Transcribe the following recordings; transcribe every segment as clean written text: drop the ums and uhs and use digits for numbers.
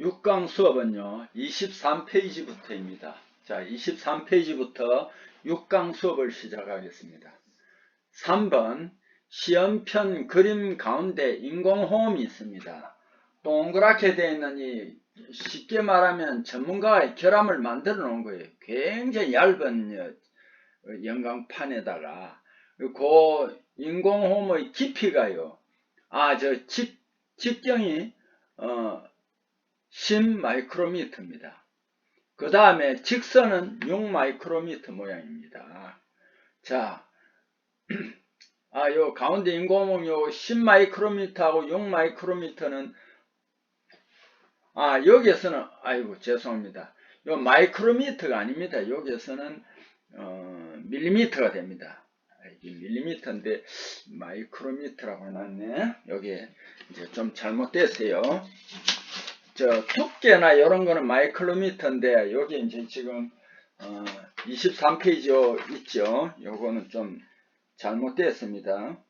6강 수업은요, 23페이지부터입니다. 자, 23페이지부터 6강 수업을 시작하겠습니다. 3번, 시험편 그림 가운데 인공호흡이 있습니다. 동그랗게 되어 있는 이, 쉽게 말하면 전문가가 결함을 만들어 놓은 거예요. 굉장히 얇은 연강판에다가, 그 인공호흡의 깊이가요, 직경이, 10 마이크로미터입니다. 그 다음에 직선은 6 마이크로미터 모양입니다. 자, 요 가운데 인공호흡 요 10 마이크로미터하고 6 마이크로미터는, 여기에서는, 죄송합니다. 요 마이크로미터가 아닙니다. 여기에서는, 밀리미터가 됩니다. 이게 밀리미터인데, 마이크로미터라고 해놨네. 여기 이제 좀 잘못됐어요. 두께나 이런 거는 마이크로미터인데, 여기 이제 지금 23페이지 있죠. 요거는 좀 잘못되었습니다.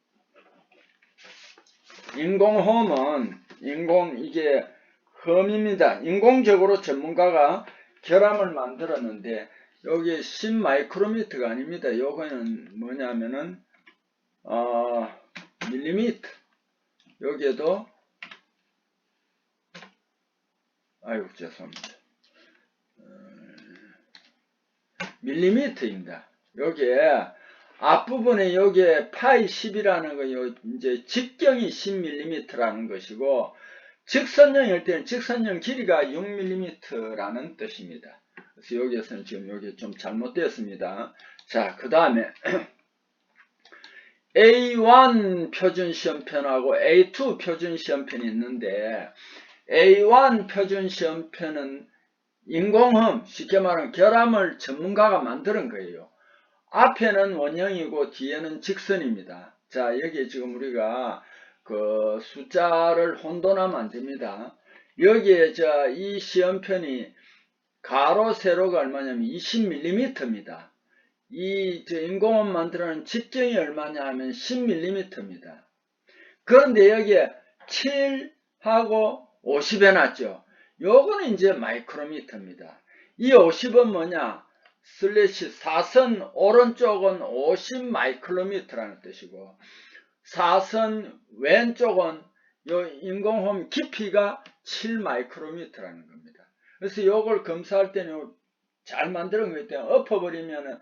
인공호흡은 이게 험입니다. 인공적으로 전문가가 결함을 만들었는데, 여기 10 마이크로미터가 아닙니다. 요거는 뭐냐면은 밀리미터. 여기에도 죄송합니다. 밀리미터입니다. 여기에 앞부분에 여기에 파이 10이라는 거요, 이제 직경이 10mm라는 것이고, 직선형일 때는 직선형 길이가 6mm라는 뜻입니다. 그래서 여기에서는 지금 여기 좀 잘못되었습니다. 자, 그 다음에 A1 표준시험편하고 A2 표준시험편이 있는데, A1 표준시험편은 인공호흡, 쉽게 말하면 결함을 전문가가 만드는 거예요. 앞에는 원형이고 뒤에는 직선입니다. 자, 여기 지금 우리가 그 숫자를 혼돈하면 안 됩니다. 여기에 이 시험편이 가로 세로가 얼마냐면 20mm입니다. 이 인공호흡 만들어낸 직경이 얼마냐 하면 10mm입니다. 그런데 여기에 7하고 50 해놨죠. 요거는 이제 마이크로미터입니다. 이 50은 뭐냐? 슬래시 사선 오른쪽은 50 마이크로미터라는 뜻이고, 사선 왼쪽은 요 인공호흡 깊이가 7 마이크로미터라는 겁니다. 그래서 요걸 검사할 때는 잘 만드는 거기 때문에 엎어버리면은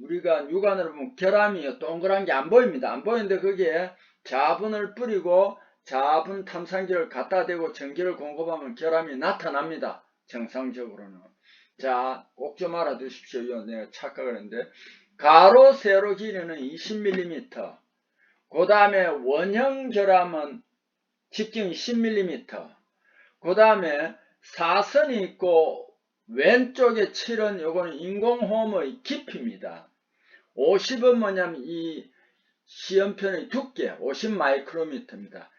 우리가 육안으로 보면 결함이 동그란 게 안 보입니다. 안 보이는데 거기에 자분을 뿌리고 자분 탐산기를 갖다 대고 전기를 공급하면 결함이 나타납니다. 정상적으로는. 자, 꼭 좀 알아두십시오. 내가 착각을 했는데, 가로 세로 길이는 20mm, 그 다음에 원형 결함은 직경이 10mm, 그 다음에 사선이 있고 왼쪽에 7은 요거는 인공호흡의 깊이입니다. 50은 뭐냐면 이 시험편의 두께 50 마이크로미터입니다.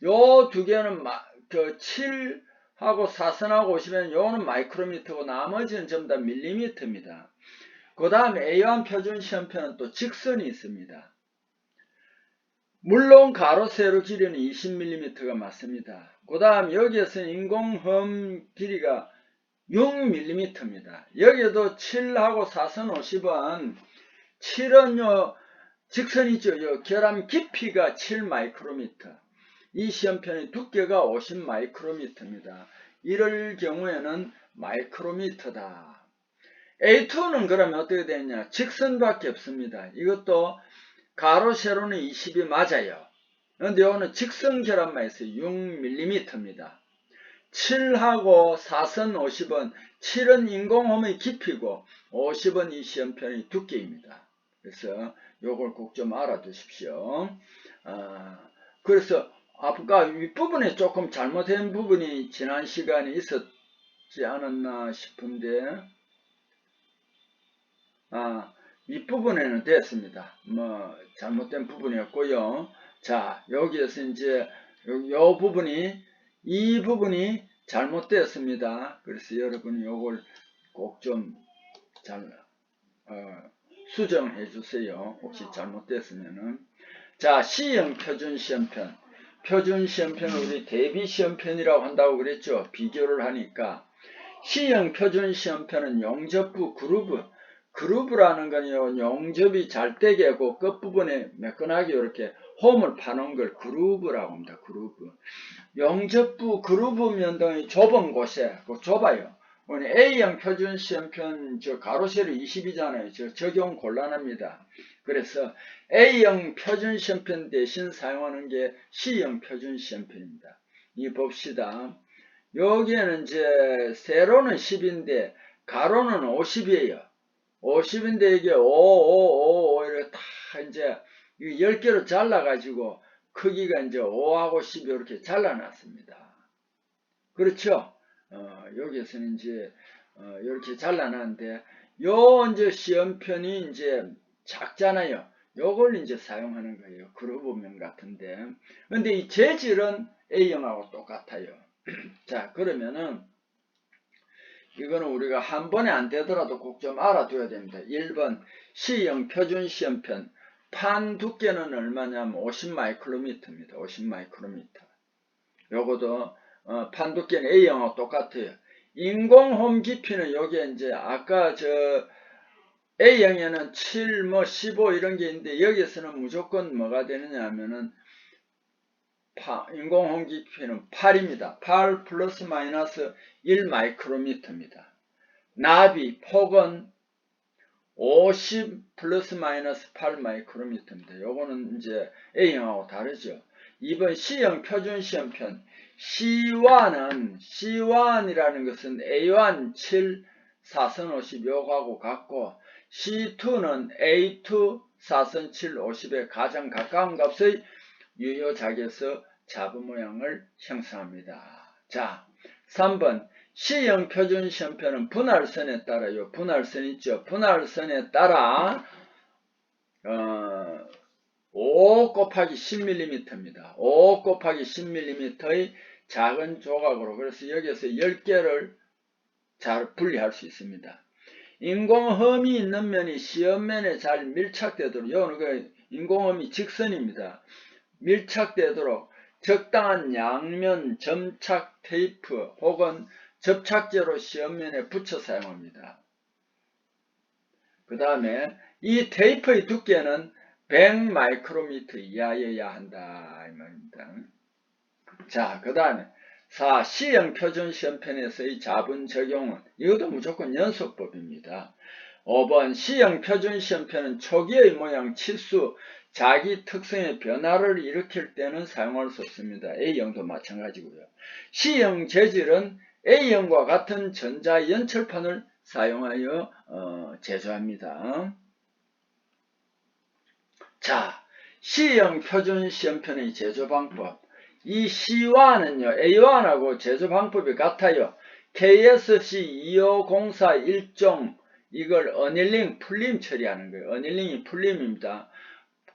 요 두 개는 7하고 사선하고 50은 요거는 마이크로미터고 나머지는 전부 다 밀리미터입니다. 그 다음에 A1 표준 시험편은 또 직선이 있습니다. 물론 가로 세로 길이는 20mm가 맞습니다. 그 다음 여기에서는 인공호흡 길이가 6mm입니다. 여기에도 7하고 사선 50은 7은 직선이죠. 요 결함 깊이가 7 마이크로미터. 이 시험편의 두께가 50 마이크로미터입니다. 이럴 경우에는 마이크로미터다. A2는 그러면 어떻게 되느냐? 직선밖에 없습니다. 이것도 가로 세로는 20이 맞아요. 그런데 이거는 직선 결함만 있어요. 6mm입니다. 7하고 4선 50은 7은 인공호흡의 깊이고 50은 이 시험편의 두께입니다. 그래서 요걸 꼭 좀 알아두십시오. 그래서 아까 윗부분에 조금 잘못된 부분이 지난 시간에 있었지 않았나 싶은데, 윗부분에는 됐습니다. 잘못된 부분이었고요. 자, 여기에서 이제 요 부분이, 이 부분이 잘못되었습니다. 그래서 여러분이 요걸 꼭 좀 잘 수정해 주세요. 혹시 잘못됐으면은. 자, C형 표준시험편. 표준 시험편은 우리 대비 시험편이라고 한다고 그랬죠. 비교를 하니까. C형 표준 시험편은 용접부 그루브라는 건요, 용접이 잘 되게 하고 끝부분에 매끈하게 이렇게 홈을 파놓은 걸 그루브라고 합니다. 그루브. 용접부 그루브 면동이 좁은 곳에 좁아요. A형 표준 시험편 가로 세로 20이잖아요. 적용 곤란합니다. 그래서 A형 표준 시험편 대신 사용하는 게 C형 표준 시험편입니다. 이 봅시다. 여기에는 이제 세로는 10인데 가로는 50이에요. 50인데 이게 5 이렇게 다 이제 10개로 잘라가지고 크기가 이제 5하고 10이 이렇게 잘라놨습니다. 그렇죠? 여기에서는 이제 이렇게 잘라놨는데 요 이제 시험편이 이제 작잖아요. 요걸 이제 사용하는 거예요. 그루브면 같은데. 근데 이 재질은 A형하고 똑같아요. 자, 그러면은 이거는 우리가 한 번에 안 되더라도 꼭 좀 알아둬야 됩니다. 1번 C형 표준 시험편 판 두께는 얼마냐면 50 마이크로미터입니다. 50 마이크로미터. 요것도 판 두께는 A형하고 똑같아요. 인공홈 깊이는 요게 이제 아까 A형에는 7, 15 이런 게 있는데 여기에서는 무조건 뭐가 되느냐 하면은 인공홈 깊이는 8입니다. 8 플러스 마이너스 1 마이크로미터입니다. 나비 폭은 50 플러스 마이너스 8 마이크로미터입니다. 요거는 이제 A형하고 다르죠. 2번 C형 표준 시험편 C1이라는 것은 A1 7 4선 50 요거하고 같고 C2는 A2 4선 7 50에 가장 가까운 값의 유효작에서 잡음 모양을 형성합니다. 자, 3번 C형 표준 시험편은 분할선에 따라요. 분할선 있죠. 분할선에 따라 5 곱하기 10mm입니다. 5 곱하기 10mm의 작은 조각으로 그래서 여기서 10개를 잘 분리할 수 있습니다. 인공섬이 있는 면이 시험면에 잘 밀착되도록 이거는 그 인공섬이 직선입니다. 밀착되도록 적당한 양면 점착 테이프 혹은 접착제로 시험면에 붙여 사용합니다. 그 다음에 이 테이프의 두께는 100 마이크로미터 이하여야 한다 이 말입니다. 자, 그 다음에 4. C형 표준 시험편에서의 자분 적용은 이것도 무조건 연속법입니다. 5번 C형 표준 시험편은 초기의 모양, 치수, 자기 특성의 변화를 일으킬 때는 사용할 수 없습니다. A형도 마찬가지고요. C형 재질은 A형과 같은 전자연철판을 사용하여 제조합니다. 자, C형 표준 시험편의 제조 방법. 이 C와는요, A와하고 제조 방법이 같아요. KSC2504 1종 이걸 어닐링 풀림 처리하는 거예요. 어닐링이 풀림입니다.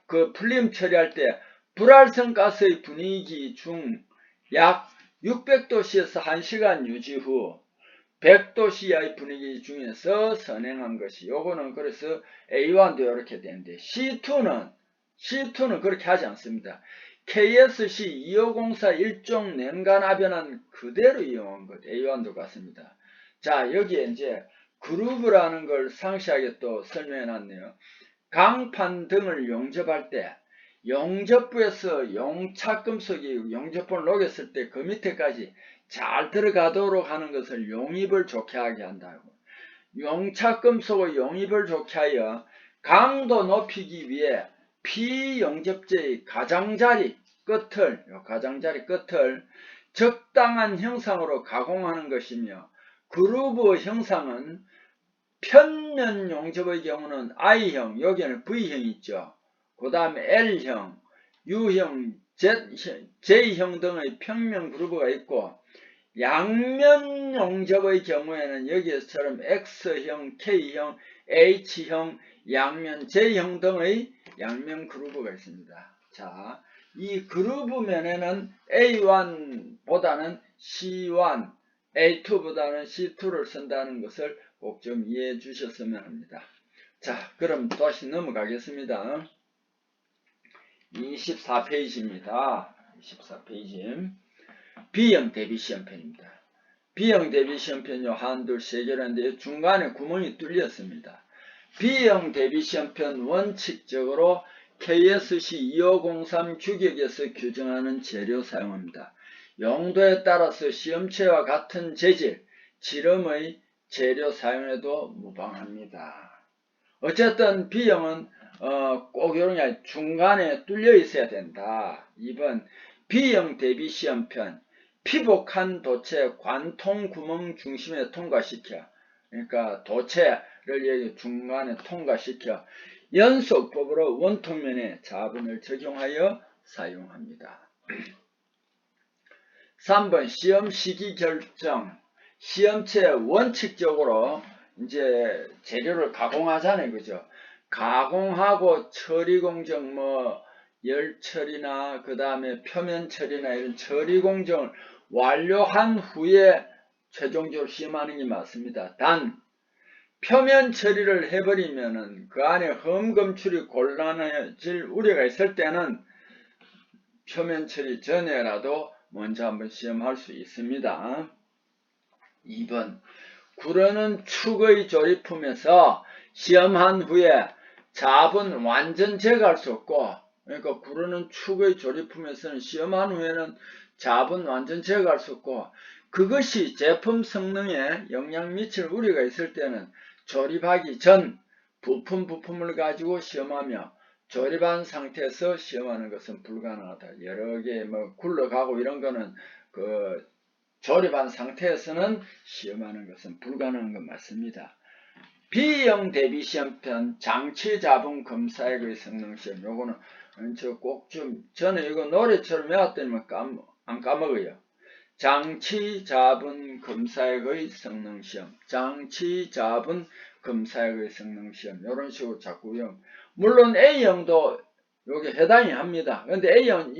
그 풀림 처리할 때 불활성 가스의 분위기 중 약 600도씨에서 1시간 유지 후 100도씨 이하의 분위기 중에서 선행한 것이 요거는 그래서 A1도 이렇게 되는데 C2는 그렇게 하지 않습니다. KSC2504 1종 냉간압연한 그대로 이용한 것 A1도 같습니다. 자, 여기에 이제 그루브라는 걸 상세하게 또 설명해 놨네요. 강판 등을 용접할 때 용접부에서 용착금속이 용접본을 녹였을 때 그 밑에까지 잘 들어가도록 하는 것을 용입을 좋게 하게 한다고. 용착금속의 용입을 좋게 하여 강도 높이기 위해 피용접제의 가장자리 끝을 적당한 형상으로 가공하는 것이며 그루브 형상은 편면 용접의 경우는 I형, 여기에는 V형 있죠. 그 다음에 L형, U형, J형 등의 평면 그루브가 있고 양면 용접의 경우에는 여기서처럼 X형, K형, H형, 양면 J형 등의 양면 그루브가 있습니다. 자, 이 그루브면에는 A1보다는 C1, A2보다는 C2를 쓴다는 것을 꼭 좀 이해해 주셨으면 합니다. 자, 그럼 다시 넘어가겠습니다. 24페이지입니다. 14페이지. B형 대비 시험편입니다. B형 대비 시험편 요 한둘 세 개라는데 중간에 구멍이 뚫렸습니다. B형 대비 시험편 원칙적으로 KSC 2503 규격에서 규정하는 재료 사용합니다. 용도에 따라서 시험체와 같은 재질, 지름의 재료 사용에도 무방합니다. 어쨌든 B형은 꼭 이런 게 중간에 뚫려 있어야 된다. 2번 B형 대비 시험편 피복한 도체 관통 구멍 중심에 통과시켜, 그러니까 도체를 중간에 통과시켜 연속법으로 원통면에 자분을 적용하여 사용합니다. 3번 시험 시기 결정. 시험체 원칙적으로 이제 재료를 가공하잖아요, 그죠? 가공하고 처리 공정, 열 처리나 그 다음에 표면 처리나 이런 처리 공정을 완료한 후에 최종적으로 시험하는 게 맞습니다. 단 표면 처리를 해버리면은 그 안에 험검출이 곤란해질 우려가 있을 때는 표면 처리 전에라도 먼저 한번 시험할 수 있습니다. 2번 구르는 축의 조립품에서 시험한 후에 잡은 완전 제거할 수 없고, 그러니까 구르는 축의 조립품에서는 시험한 후에는 잡은 완전 제거할 수 없고, 그것이 제품 성능에 영향 미칠 우려가 있을 때는 조립하기 전 부품을 가지고 시험하며 조립한 상태에서 시험하는 것은 불가능하다. 여러 개 굴러가고 이런 거는 조립한 상태에서는 시험하는 것은 불가능한 건 맞습니다. B형 대비 시험편 장치 잡음 검사액의 성능 시험. 요거는 꼭 좀 저는 이거 노래처럼 외웠더니 안 까먹어요. 장치 잡은 검사액의 성능 시험. 장치 잡은 검사액의 성능 시험. 요런 식으로 자꾸요. 물론 A형도 요게 해당이 합니다. 근데 A형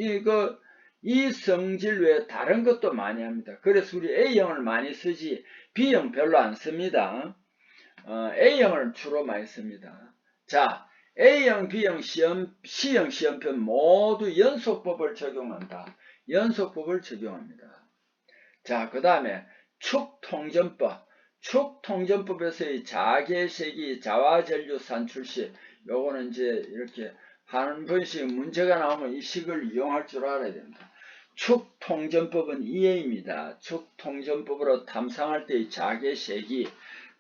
이 성질 외에 다른 것도 많이 합니다. 그래서 우리 A형을 많이 쓰지 B형 별로 안 씁니다. A형을 주로 많이 씁니다. 자, A형, B형 C형 시험편 모두 연속법을 적용한다. 연속법을 적용합니다. 자, 그 다음에 축통전법. 축통전법에서의 자개세기 자화전류 산출시, 요거는 이제 이렇게 한 번씩 문제가 나오면 이 식을 이용할 줄 알아야 됩니다. 축통전법은 이해입니다. 축통전법으로 탐상할 때의 자개세기,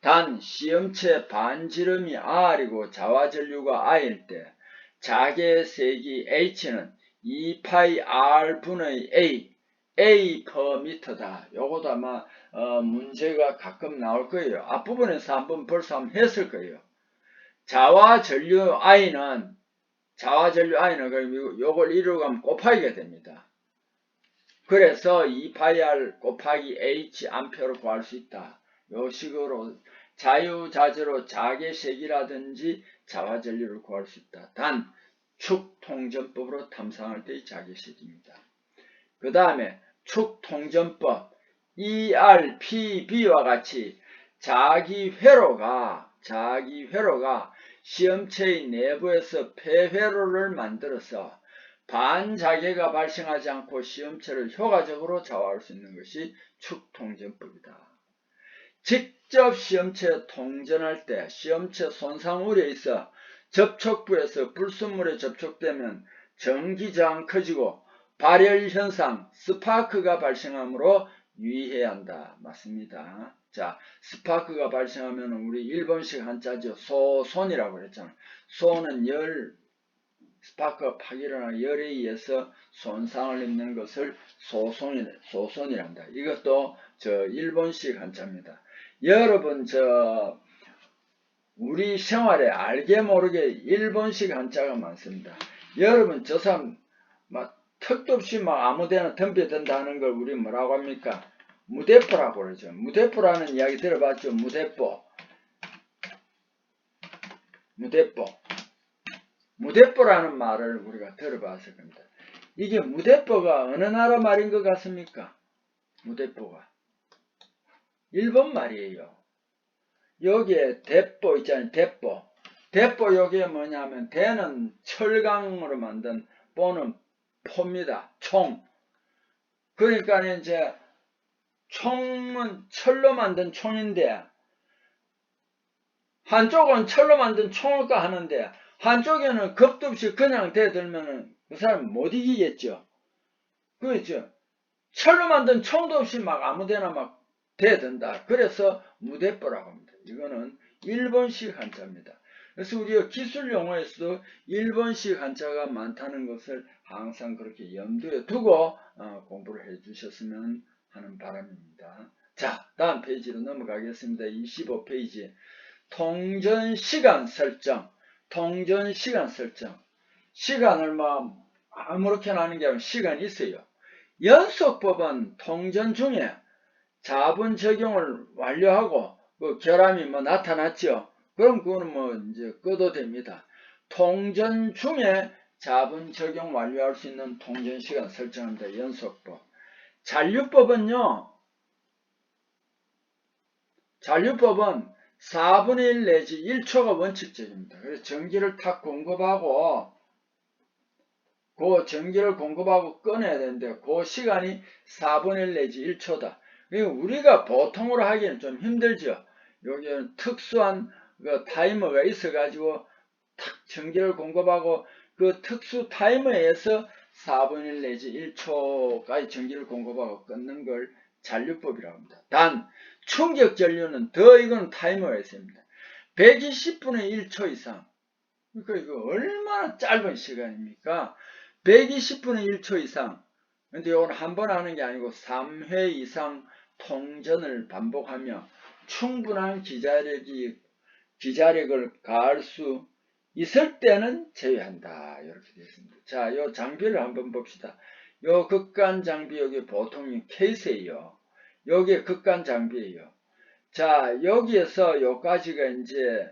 단 시험체 반지름이 R이고 자화전류가 I일 때 자개세기 H는 2파이 R분의 A per 미터다. 요것도 아마 문제가 가끔 나올 거예요. 앞부분에서 한번 벌써 한번 했을 거예요. 자화전류 I는 요걸 이루어가면 곱하기가 됩니다. 그래서 2파이 곱하기 H 암페어로 구할 수 있다. 요 식으로 자유자재로 자개색이라든지 자화전류를 구할 수 있다. 단 축통전법으로 탐상할 때의 자개색입니다. 그 다음에 축통전법 ERPB와 같이 자기회로가 시험체의 내부에서 폐회로를 만들어서 반자개가 발생하지 않고 시험체를 효과적으로 좌우할 수 있는 것이 축통전법이다. 직접 시험체 통전할 때 시험체 손상 우려에 있어 접촉부에서 불순물에 접촉되면 전기저항 커지고 발열현상, 스파크가 발생하므로 유의해야 한다. 맞습니다. 자, 스파크가 발생하면 우리 일본식 한자죠. 소손이라고 그랬잖아요. 소는 스파크가 팍 일어나 열에 의해서 손상을 입는 것을 소손이란다. 이것도 일본식 한자입니다. 여러분 우리 생활에 알게 모르게 일본식 한자가 많습니다. 여러분 저 사람 막 턱도 없이 막 아무데나 덤벼든다 하는 걸 우리 뭐라고 합니까? 무대뽀라고 그러죠. 무대뽀라는 이야기 들어봤죠? 무대뽀라는 말을 우리가 들어봤을 겁니다. 이게 무대뽀가 어느 나라 말인 것 같습니까? 무대뽀가 일본 말이에요. 여기에 대뽀 있잖아요. 대뽀 여기에 뭐냐면 대는 철강으로 만든 뽀는 포입니다. 총. 그러니까 이제 총은 철로 만든 총인데 한쪽은 철로 만든 총을 하는데 한쪽에는 겁도 없이 그냥 대들면은 그 사람 못 이기겠죠. 그렇죠. 철로 만든 총도 없이 막 아무데나 막 대든다. 그래서 무대뽀라고 합니다. 이거는 일본식 한자입니다. 그래서 우리가 기술 용어에서도 일본식 한자가 많다는 것을 항상 그렇게 염두에 두고 공부를 해 주셨으면 하는 바람입니다. 자, 다음 페이지로 넘어가겠습니다. 25페이지. 통전시간 설정. 통전시간 설정. 시간을 뭐 아무렇게나 하는 게 아니라 시간이 있어요. 연속법은 통전 중에 자분 적용을 완료하고 그 결함이 뭐 나타났죠. 그럼 그거는 뭐 이제 꺼도 됩니다. 통전 중에 자분 적용 완료할 수 있는 통전 시간 설정합니다. 연속법. 잔류법은요. 잔류법은 4분의 1 내지 1초가 원칙적입니다. 그래서 전기를 탁 공급하고 그 전기를 공급하고 꺼내야 되는데 그 시간이 4분의 1 내지 1초다. 우리가 보통으로 하기는 좀 힘들죠. 여기는 특수한 그 타이머가 있어가지고 탁 전기를 공급하고 그 특수 타이머에 의해서 4분의 1 내지 1초까지 전기를 공급하고 끊는 걸 잔류법이라고 합니다. 단 충격 전류는 더 이건 타이머가 있습니다. 120분의 1초 이상. 그러니까 이거 얼마나 짧은 시간입니까? 120분의 1초 이상. 근데 이건 한 번 하는 게 아니고 3회 이상 통전을 반복하며 충분한 기자력을 가할 수 있을 때는 제외한다. 이렇게 되어 있습니다. 자, 요 장비를 한번 봅시다. 요 극간 장비 여기 보통 케이스예요. 여기에 극간 장비예요. 자, 여기에서 요까지가 이제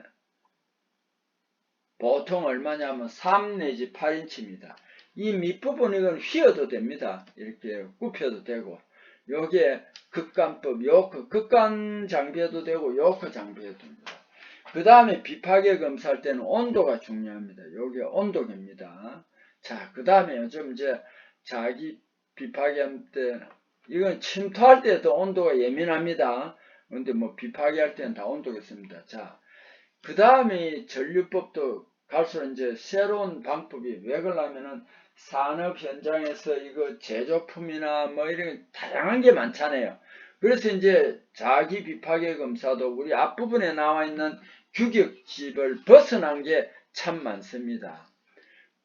보통 얼마냐면 3 내지 8인치입니다. 이 밑부분 이건 휘어도 됩니다. 이렇게 굽혀도 되고 요게 극간법, 요크 극간 장비해도 되고 요크 장비해도 됩니다. 그 다음에 비파괴 검사할 때는 온도가 중요합니다. 요게 온도계입니다. 자, 그 다음에 좀 이제 자기 비파괴할 때 이건 침투할 때도 온도가 예민합니다. 근데 뭐 비파괴할 때는 다 온도겠습니다. 자, 그 다음에 전류법도 갈수록 이제 새로운 방법이 왜 그러냐면은 산업 현장에서 이거 제조품이나 뭐 이런 다양한 게 많잖아요. 그래서 이제 자기 비파괴 검사도 우리 앞부분에 나와 있는 규격집을 벗어난 게 참 많습니다.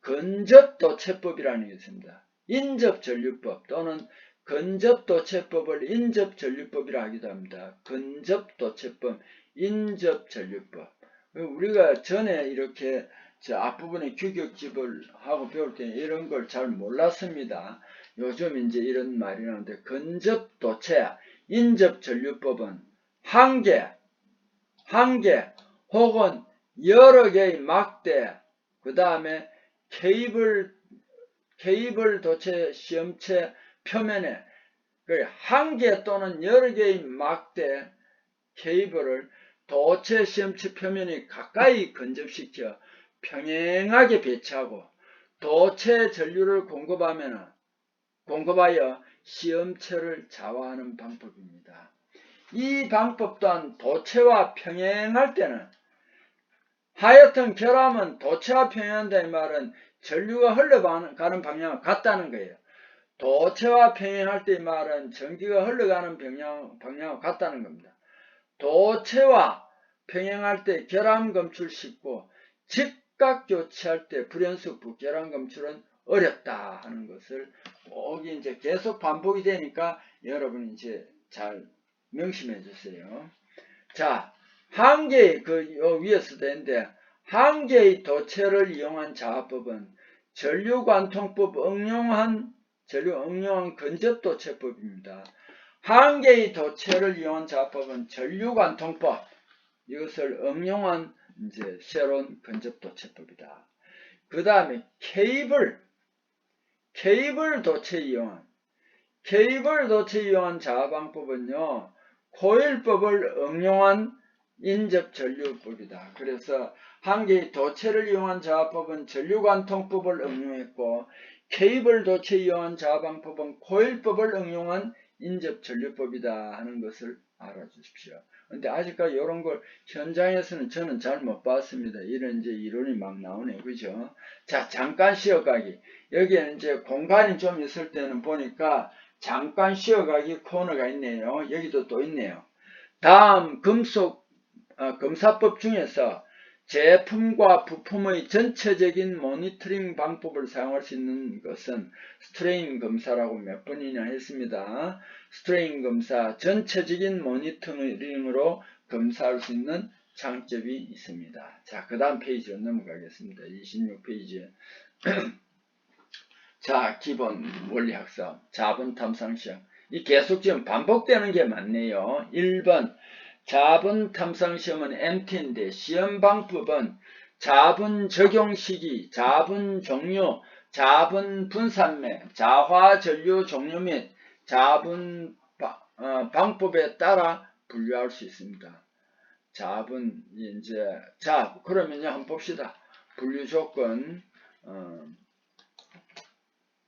근접도체법이라는 게 있습니다. 인접전류법 또는 근접도체법을 인접전류법이라 하기도 합니다. 근접도체법, 인접전류법. 우리가 전에 이렇게 앞부분에 규격집을 하고 배울 때 이런 걸 잘 몰랐습니다. 요즘 이제 이런 말이 나오는데 근접도체, 인접전류법은 한 개 혹은 여러 개의 막대, 그 다음에 케이블 도체 시험체 표면에 한 개 또는 여러 개의 막대 케이블을 도체 시험체 표면에 가까이 근접시켜 평행하게 배치하고 도체 전류를 공급하여 시험체를 좌화하는 방법입니다. 이 방법 또한 도체와 평행할 때는 하여튼 결함은 도체와 평행한다 이 말은 전류가 흘러가는 방향과 같다는 거예요. 도체와 평행할 때 이 말은 전기가 흘러가는 방향과 같다는 겁니다. 도체와 평행할 때 결함 검출 쉽고 즉각 교체할 때 불연속부 결함 검출은 어렵다 하는 것을 꼭 이제 계속 반복이 되니까 여러분 이제 잘 명심해 주세요. 자, 한 개의 위에서 되는데 한 개의 도체를 이용한 자화법은 전류관통법 응용한 근접도체법입니다. 한 개의 도체를 이용한 자화법은 전류관통법 이것을 응용한 이제 새로운 근접도체법이다. 그 다음에 케이블 도체 이용한 자화방법은요. 코일법을 응용한 인접전류법이다. 그래서 한 개의 도체를 이용한 자화법은 전류관통법을 응용했고 케이블 도체 이용한 자방법은 코일법을 응용한 인접전류법이다 하는 것을 알아주십시오. 근데 아직까지 이런 걸 현장에서는 저는 잘 못 봤습니다. 이런 이제 이론이 막 나오네요. 그죠? 자, 잠깐 쉬어가기. 여기에는 이제 공간이 좀 있을 때는 보니까 잠깐 쉬어가기 코너가 있네요. 여기도 또 있네요. 다음 검사법 중에서 제품과 부품의 전체적인 모니터링 방법을 사용할 수 있는 것은 스트레인 검사라고 몇 번이나 했습니다. 스트레인 검사, 전체적인 모니터링으로 검사할 수 있는 장점이 있습니다. 자, 그 다음 페이지로 넘어가겠습니다. 26페이지. 자, 기본 원리학습, 자본 탐상 시험. 이 계속 지금 반복되는 게 많네요. 1번. 자본 탐상 시험은 MT인데 시험 방법은 자본 적용 시기, 자본 종류, 자본 분산매, 자화 전류 종류 및 자본 방법에 따라 분류할 수 있습니다. 자본 이제 자 그러면요 한번 봅시다. 분류 조건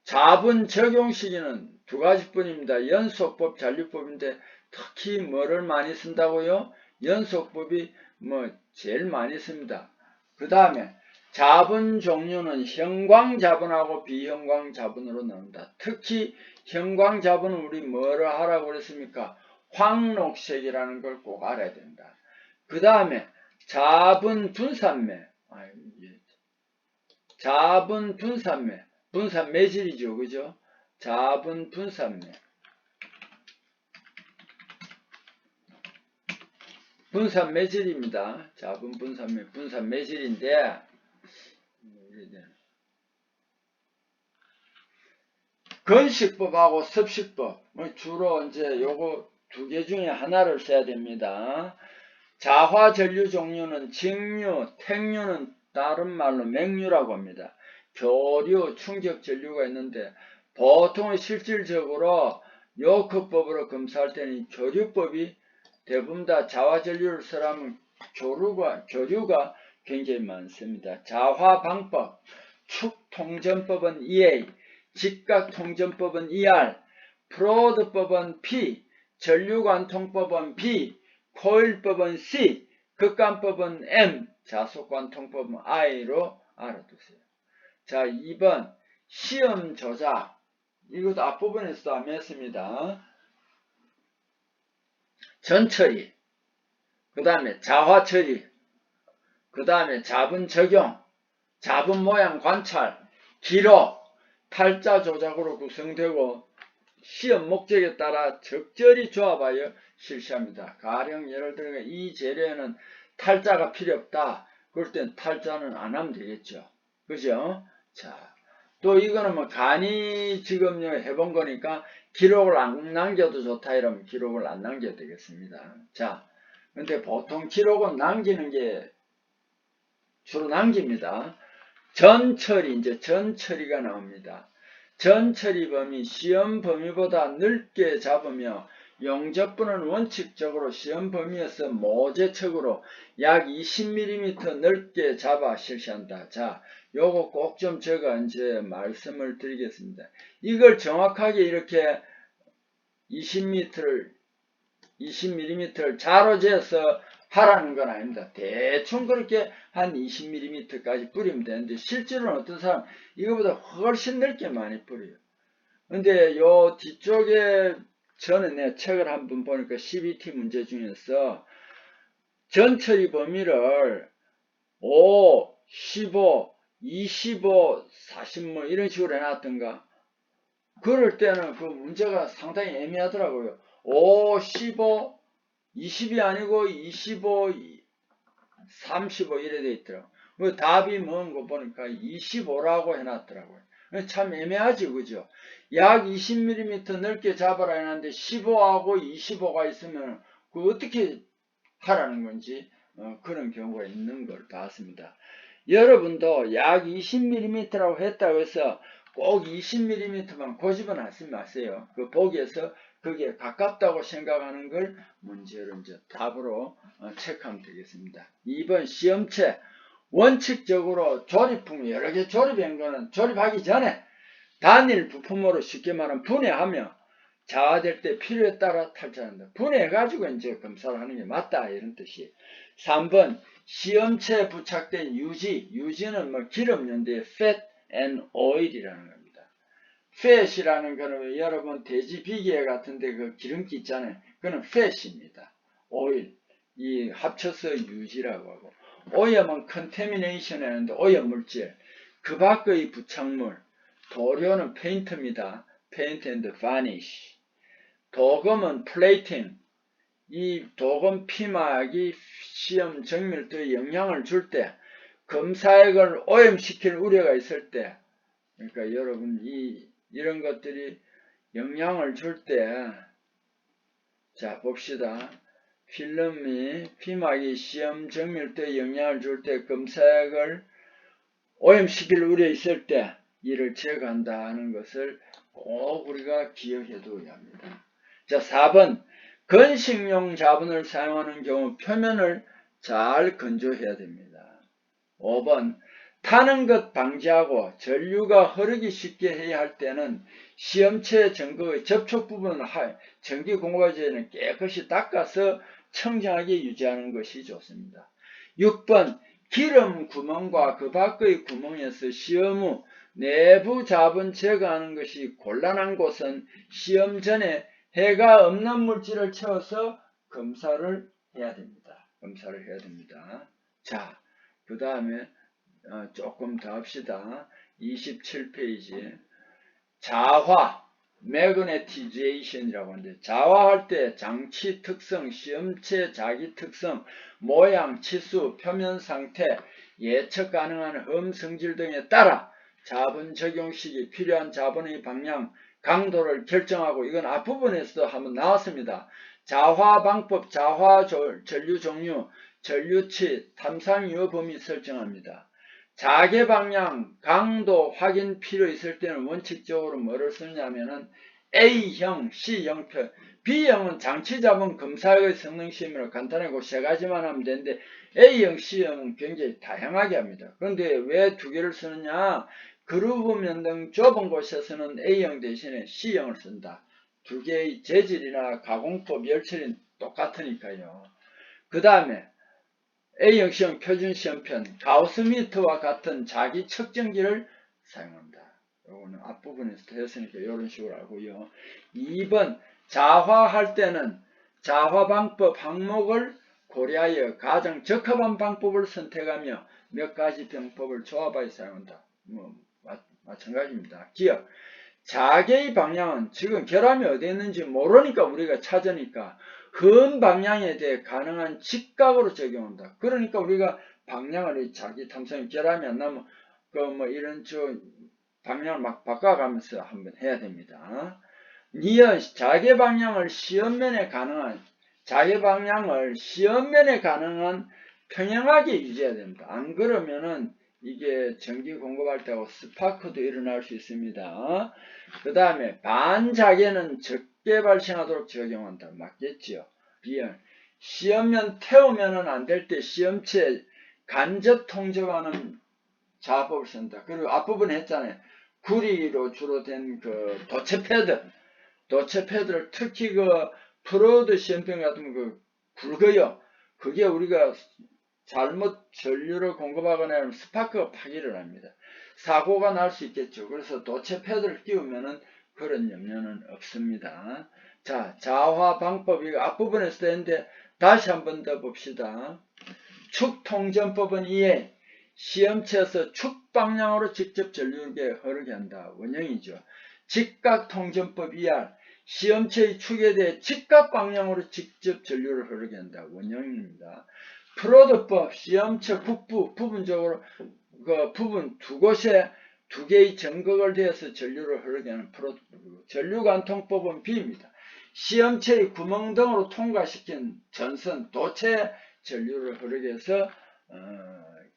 자본 적용 시기는 두 가지뿐입니다. 연속법, 잔류법인데 특히 뭐를 많이 쓴다고요? 연속법이 제일 많이 씁니다. 그 다음에 자본 종류는 형광자본하고 비형광자본으로 나온다. 특히 형광자본은 우리 뭐를 하라고 그랬습니까? 황록색이라는 걸 꼭 알아야 된다. 그 다음에 자본 분산매, 자본 분산매, 분산 매질이죠. 그죠? 자본 분산매. 분산 매질입니다. 자본 분산매, 분산 매질인데, 건식법하고 섭식법, 주로 이제 요거 두 개 중에 하나를 써야 됩니다. 자화 전류 종류는 직류, 택류는 다른 말로 맹류라고 합니다. 교류, 충격 전류가 있는데 보통 실질적으로 요크법으로 검사할 때는 교류법이 대부분 다 자화 전류를 쓰라면 교류가 굉장히 많습니다. 자화 방법, 축 통전법은 EA, 직각 통전법은 ER, 프로드법은 P, 전류관통법은 B, 코일법은 C, 극관법은 M, 자속관통법은 I로 알아두세요. 자, 2번 시험 조작. 이것도 앞부분에서도 안 했습니다. 전처리, 그 다음에 자화 처리, 그 다음에 자본 적용, 자본 모양 관찰, 기록, 탈자 조작으로 구성되고 시험 목적에 따라 적절히 조합하여 실시합니다. 가령 예를 들어 이 재료에는 탈자가 필요 없다. 그럴 땐 탈자는 안 하면 되겠죠. 그죠? 자, 또 이거는 뭐 간이 지금 해본 거니까 기록을 안 남겨도 좋다 이러면 기록을 안 남겨도 되겠습니다. 자, 근데 보통 기록은 남기는 게 주로 남깁니다. 전처리, 이제 전처리가 나옵니다. 전처리 범위, 시험 범위보다 넓게 잡으며 용접분은 원칙적으로 시험 범위에서 모재척으로 약 20mm 넓게 잡아 실시한다. 자, 요거 꼭 좀 제가 이제 말씀을 드리겠습니다. 이걸 정확하게 이렇게 20mm를 자로 재서 하라는 건 아닙니다. 대충 그렇게 한 20mm까지 뿌리면 되는데 실제로는 어떤 사람 이거보다 훨씬 넓게 많이 뿌려요. 근데 요 뒤쪽에 전에 내 책을 한번 보니까 CBT 문제 중에서 전처리 범위를 5, 15, 25, 40 뭐 이런 식으로 해놨던가. 그럴 때는 그 문제가 상당히 애매하더라고요. 5, 15, 20이 아니고 25, 35 이래 돼 있더라고요. 그 답이 뭔 거 보니까 25라고 해놨더라고요. 참 애매하지, 그죠? 약 20mm 넓게 잡아라 해놨는데 15하고 25가 있으면 그 어떻게 하라는 건지 그런 경우가 있는 걸 봤습니다. 여러분도 약 20mm라고 했다고 해서 꼭 20mm만 고집은 하지 마세요. 그 보기에서 그게 가깝다고 생각하는 걸 문제로 이제 답으로 체크하면 되겠습니다. 2번 시험체. 원칙적으로 조립품 여러 개 조립한 거는 조립하기 전에 단일 부품으로 쉽게 말하면 분해하며 자화될 때 필요에 따라 탈취한다. 분해해가지고 이제 검사를 하는 게 맞다 이런 뜻이에요. 3번 시험체에 부착된 유지는 뭐 기름연대의 fat and oil이라는 겁니다. fat이라는 거는 여러분 돼지 비계 같은데 그 기름기 있잖아요. 그거는 fat입니다. oil 이 합쳐서 유지라고 하고 오염은 contamination 하는데 오염물질 그 밖의 부착물 도료는 페인트입니다. paint and varnish 도금은 플레이팅 이 도금 피막이 시험 정밀도에 영향을 줄 때 검사액을 오염시킬 우려가 있을 때 그러니까 여러분 이런 것들이 영향을 줄 때 자 봅시다. 필름이 피막이 시험 정밀도에 영향을 줄 때 검사액을 오염시킬 우려 있을 때 이를 제거한다 하는 것을 꼭 우리가 기억해 두어야 합니다. 자 4번 건식용 자본을 사용하는 경우 표면을 잘 건조해야 됩니다. 5번 타는 것 방지하고 전류가 흐르기 쉽게 해야 할 때는 시험체 전극의 접촉 부분을 전기 공급하기 전에 깨끗이 닦아서 청정하게 유지하는 것이 좋습니다. 6번 기름 구멍과 그 밖의 구멍에서 시험 후 내부 자본 제거하는 것이 곤란한 곳은 시험 전에 해가 없는 물질을 채워서 검사를 해야 됩니다. 자, 그 다음에 조금 더 합시다. 27페이지 자화 매그네티제이션이라고 하는데 자화할 때 장치 특성, 시험체 자기 특성, 모양, 치수, 표면 상태, 예측 가능한 흠 성질 등에 따라 자본 적용 시기, 필요한 자본의 방향, 강도를 결정하고 이건 앞부분에서도 한번 나왔습니다. 자화 방법, 자화 전류 종류, 전류치, 탐상유효 범위 설정합니다. 자개 방향, 강도 확인 필요 있을 때는 원칙적으로 뭐를 쓰냐면은 A형, C형표, B형은 장치자본 검사의 성능시험으로 간단하고 세 가지만 하면 되는데 A형, C형은 굉장히 다양하게 합니다. 그런데 왜 두 개를 쓰느냐? 그루브 면등 좁은 곳에서는 A형 대신에 C형을 쓴다. 두 개의 재질이나 가공법, 열처리는 똑같으니까요. 그 다음에 A형 시험 표준 시험편 가우스미터와 같은 자기 측정기를 사용합니다. 요거는 앞부분에서 했으니까 이런 식으로 알고요. 2번 자화할 때는 자화 방법 항목을 고려하여 가장 적합한 방법을 선택하며 몇 가지 방법을 조합하여 사용한다. 마찬가지입니다. 기억 자개의 방향은 지금 결함이 어디 있는지 모르니까 우리가 찾으니까 흠 방향에 대해 가능한 직각으로 적용한다. 그러니까 우리가 방향을 자기 탐색에 결함이 안 나면 이런 방향을 막 바꿔가면서 한번 해야 됩니다. 니은 자개 방향을 시험면에 가능한 평행하게 유지해야 됩니다. 안 그러면은 이게 전기 공급할 때하고 스파크도 일어날 수 있습니다. 그 다음에 반자개는 적게 발생하도록 적용한다. 맞겠지요? 비열. 시험면 태우면은 안 될 때 시험체 간접 통접하는 자법을 쓴다. 그리고 앞부분에 했잖아요. 구리로 주로 된 그 도체 패드를 특히 그 프로드 시험병 같은 거 굵어요. 그게 우리가 잘못 전류를 공급하거나 하면 스파크가 파기를 합니다. 사고가 날 수 있겠죠. 그래서 도체 패드를 끼우면은 그런 염려는 없습니다. 자, 자화 방법, 이거 앞부분에서 했는데 다시 한번 더 봅시다. 축통전법은 이에 시험체에서 축 방향으로 직접 전류를 흐르게 한다. 원형이죠. 직각통전법 2R 시험체의 축에 대해 직각 방향으로 직접 전류를 흐르게 한다. 원형입니다. 프로드법 시험체 북부 부분적으로 그 부분 두 곳에 두 개의 전극을 대해서 전류를 흐르게 하는 전류관통법은 B입니다. 시험체의 구멍 등으로 통과시킨 전선 도체 전류를 흐르게 해서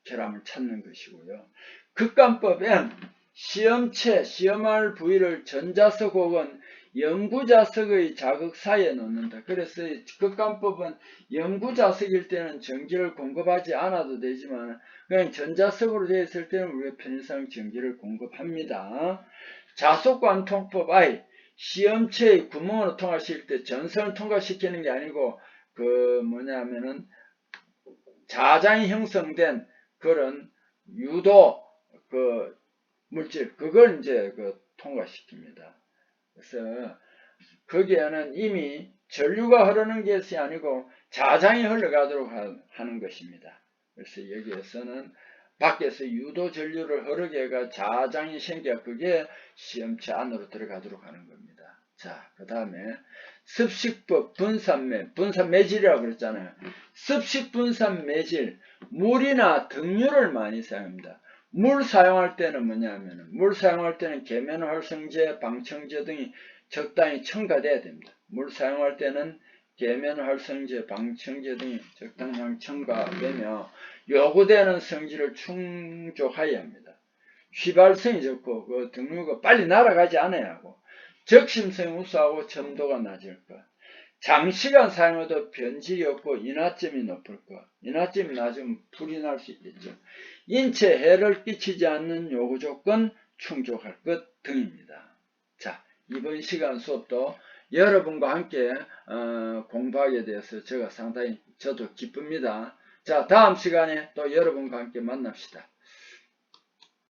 결함을 찾는 것이고요. 극관법 M 시험할 부위를 전자석 혹은 영구자석의 자극 사이에 놓는다. 그래서 극관법은 영구자석일 때는 전기를 공급하지 않아도 되지만 그냥 전자석으로 되어 있을 때는 우리가 편의상 전기를 공급합니다. 자속관 통법 I, 시험체의 구멍으로 통과시킬 때 전선을 통과시키는 게 아니고 뭐냐면은 자장이 형성된 그런 유도 물질, 그걸 이제 통과시킵니다. 그래서 거기에는 이미 전류가 흐르는 것이 아니고 자장이 흘러가도록 하는 것입니다. 그래서 여기에서는 밖에서 유도 전류를 흐르게 해가 자장이 생겨 그게 시험체 안으로 들어가도록 하는 겁니다. 자, 그 다음에 습식법 분산매질이라고 그랬잖아요. 습식 분산매질, 물이나 등유를 많이 사용합니다. 물 사용할 때는 뭐냐면 물 사용할 때는 계면활성제, 방청제 등이 적당히 첨가돼야 됩니다. 물 사용할 때는 계면활성제, 방청제 등이 적당량 첨가되며 요구되는 성질을 충족하여야 합니다. 휘발성이 좋고 그 등유가 빨리 날아가지 않아야 하고 적심성이 우수하고 점도가 낮을 것. 장시간 사용해도 변질이 없고 인화점이 높을 것. 인화점이 낮으면 불이 날 수 있겠죠. 인체에 해를 끼치지 않는 요구 조건 충족할 것 등입니다. 자, 이번 시간 수업도 여러분과 함께 공부하게 되어서 제가 상당히 저도 기쁩니다. 자, 다음 시간에 또 여러분과 함께 만납시다.